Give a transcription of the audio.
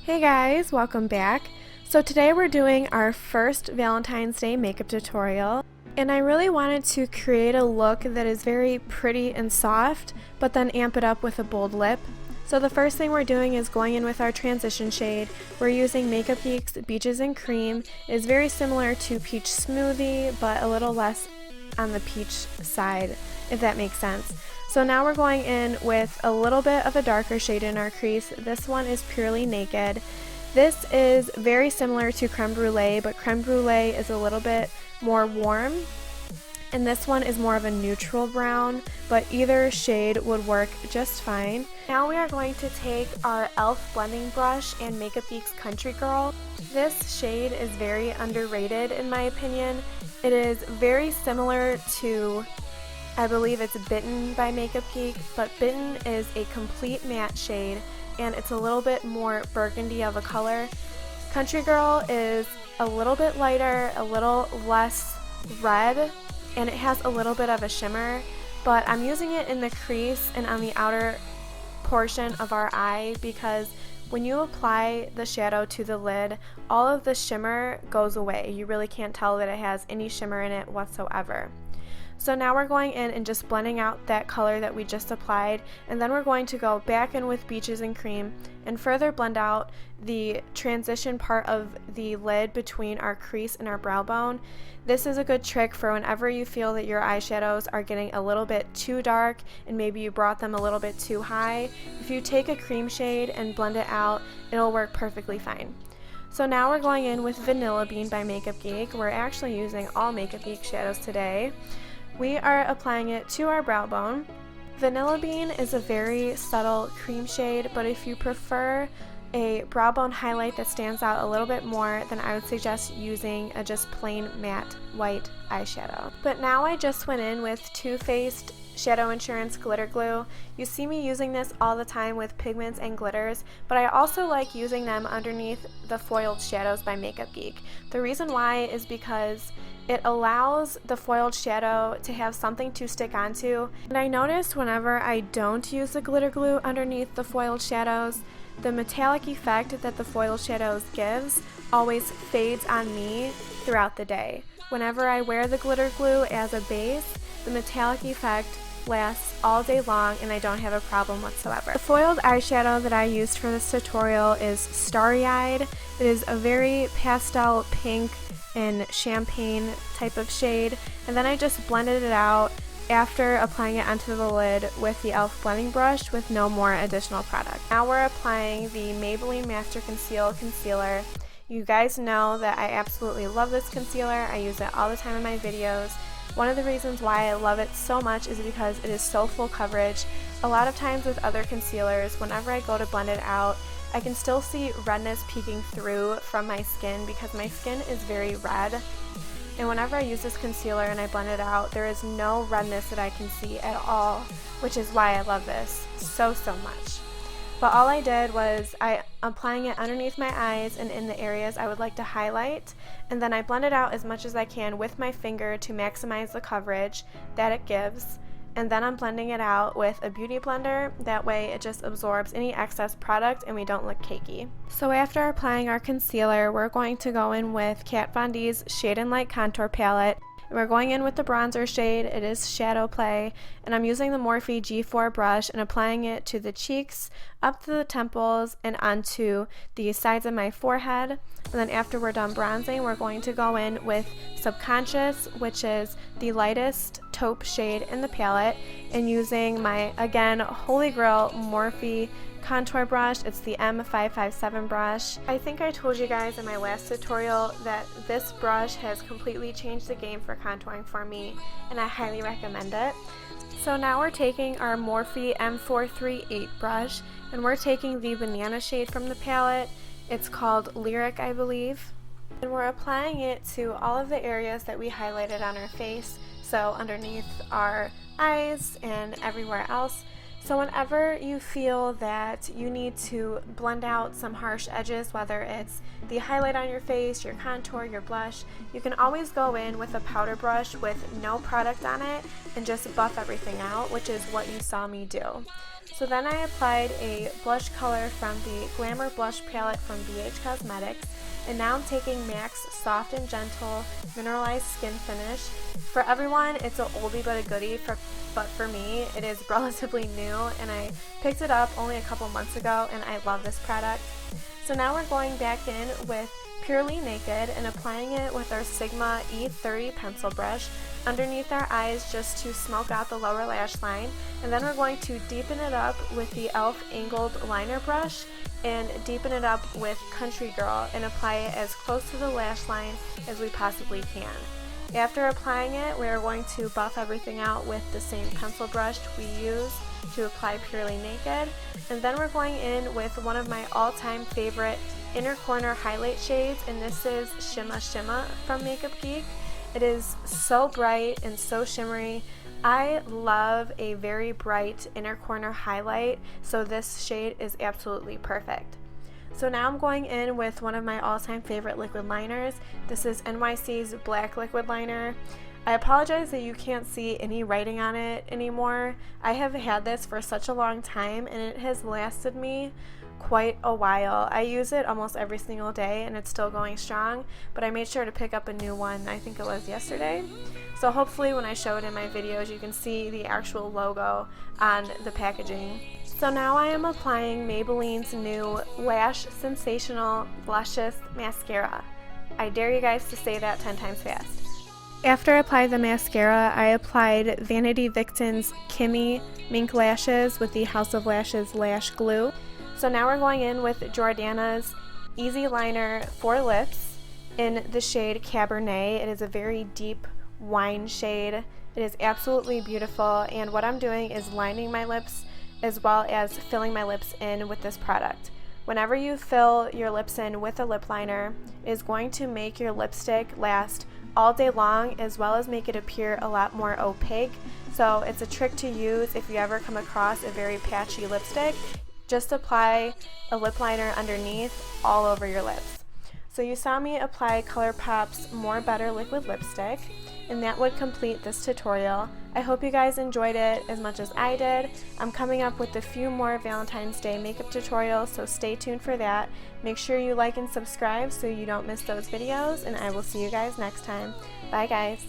Hey guys, welcome back. So today we're doing our first Valentine's Day makeup tutorial, and I really wanted to create a look that is very pretty and soft, but then amp it up with a bold lip. So the first thing we're doing is going in with our transition shade. We're using Makeup Geek's Beaches and Cream. It is very similar to Peach Smoothie, but a little less on the peach side, if that makes sense. So now we're going in with a little bit of a darker shade in our crease. This one is Purely Naked. This is very similar to Creme Brulee, but Creme Brulee is a little bit more warm, and this one is more of a neutral brown, but either shade would work just fine. Now we are going to take our e.l.f. blending brush and Makeup Geek's Country Girl. This shade is very underrated in my opinion. It is very similar to, I believe it's Bitten by Makeup Geek, but Bitten is a complete matte shade and it's a little bit more burgundy of a color. Country Girl is a little bit lighter, a little less red, and it has a little bit of a shimmer, but I'm using it in the crease and on the outer portion of our eye because when you apply the shadow to the lid, all of the shimmer goes away. You really can't tell that it has any shimmer in it whatsoever. So now we're going in and just blending out that color that we just applied, and then we're going to go back in with Beaches and Cream and further blend out the transition part of the lid between our crease and our brow bone. This is a good trick for whenever you feel that your eyeshadows are getting a little bit too dark and maybe you brought them a little bit too high. If you take a cream shade and blend it out, it'll work perfectly fine. So now we're going in with Vanilla Bean by Makeup Geek. We're actually using all Makeup Geek shadows today. We are applying it to our brow bone. Vanilla Bean is a very subtle cream shade, but if you prefer a brow bone highlight that stands out a little bit more, then I would suggest using a just plain matte white eyeshadow. But now I just went in with Too Faced Shadow Insurance Glitter Glue. You see me using this all the time with pigments and glitters, but I also like using them underneath the foiled shadows by Makeup Geek. The reason why is because it allows the foiled shadow to have something to stick onto. And I noticed whenever I don't use the glitter glue underneath the foiled shadows, the metallic effect that the foiled shadows gives always fades on me throughout the day. Whenever I wear the glitter glue as a base, the metallic effect lasts all day long and I don't have a problem whatsoever. The foiled eyeshadow that I used for this tutorial is Starry Eyed. It is a very pastel pink and champagne type of shade, and then I just blended it out after applying it onto the lid with the e.l.f. blending brush with no more additional product. Now we're applying the Maybelline Master Conceal Concealer. You guys know that I absolutely love this concealer. I use it all the time in my videos. One of the reasons why I love it so much is because it is so full coverage. A lot of times with other concealers, whenever I go to blend it out, I can still see redness peeking through from my skin because my skin is very red. And whenever I use this concealer and I blend it out, there is no redness that I can see at all, which is why I love this so much. But all I did was applying it underneath my eyes and in the areas I would like to highlight, and then I blend it out as much as I can with my finger to maximize the coverage that it gives. And then I'm blending it out with a beauty blender. That way it just absorbs any excess product and we don't look cakey. So after applying our concealer, we're going to go in with Kat Von D's Shade and Light Contour Palette. We're going in with the bronzer shade. It is Shadowplay, and I'm using the Morphe G4 brush and applying it to the cheeks, up to the temples, and onto the sides of my forehead. And then after we're done bronzing, we're going to go in with Subconscious, which is the lightest taupe shade in the palette, and using my, again, Holy Grail Morphe contour brush. It's the M557 brush. I think I told you guys in my last tutorial that this brush has completely changed the game for contouring for me, and I highly recommend it. So now we're taking our Morphe M438 brush and we're taking the banana shade from the palette. It's called Lyric, I believe. And we're applying it to all of the areas that we highlighted on our face, so underneath our eyes and everywhere else. So whenever you feel that you need to blend out some harsh edges, whether it's the highlight on your face, your contour, your blush, you can always go in with a powder brush with no product on it and just buff everything out, which is what you saw me do. So then I applied a blush color from the Glamour blush palette from BH Cosmetics, and now I'm taking MAC's Soft and Gentle Mineralized Skin Finish. For everyone, it's an oldie but a goodie, but for me, it is relatively new, and I picked it up only a couple months ago, and I love this product. So now we're going back in with Purely Naked and applying it with our Sigma E30 pencil brush underneath our eyes just to smoke out the lower lash line, and then we're going to deepen it up with the e.l.f. angled liner brush and deepen it up with Country Girl and apply it as close to the lash line as we possibly can. After applying it, we are going to buff everything out with the same pencil brush we use to apply Purely Naked, and then we're going in with one of my all-time favorite inner corner highlight shades, and this is Shimma Shimma from Makeup Geek. It is so bright and so shimmery. I love a very bright inner corner highlight, so this shade is absolutely perfect. So now I'm going in with one of my all-time favorite liquid liners. This is NYC's Black Liquid Liner. I apologize that you can't see any writing on it anymore. I have had this for such a long time and it has lasted me quite a while. I use it almost every single day and it's still going strong, but I made sure to pick up a new one, I think it was yesterday. So hopefully when I show it in my videos you can see the actual logo on the packaging. So now I am applying Maybelline's new Lash Sensational Luscious Mascara. I dare you guys to say that 10 times fast. After I applied the mascara, I applied Vanity Vixen's Kimmi Mink Lashes with the House of Lashes Lash Glue. So now we're going in with Jordana's Easy Liner for Lips in the shade Cabernet. It is a very deep wine shade. It is absolutely beautiful, and what I'm doing is lining my lips as well as filling my lips in with this product. Whenever you fill your lips in with a lip liner, it is going to make your lipstick last all day long as well as make it appear a lot more opaque. So it's a trick to use if you ever come across a very patchy lipstick. Just apply a lip liner underneath all over your lips. So you saw me apply ColourPop's More Better liquid lipstick, and that would complete this tutorial. I hope you guys enjoyed it as much as I did. I'm coming up with a few more Valentine's Day makeup tutorials, so stay tuned for that. Make sure you like and subscribe so you don't miss those videos, and I will see you guys next time. Bye guys!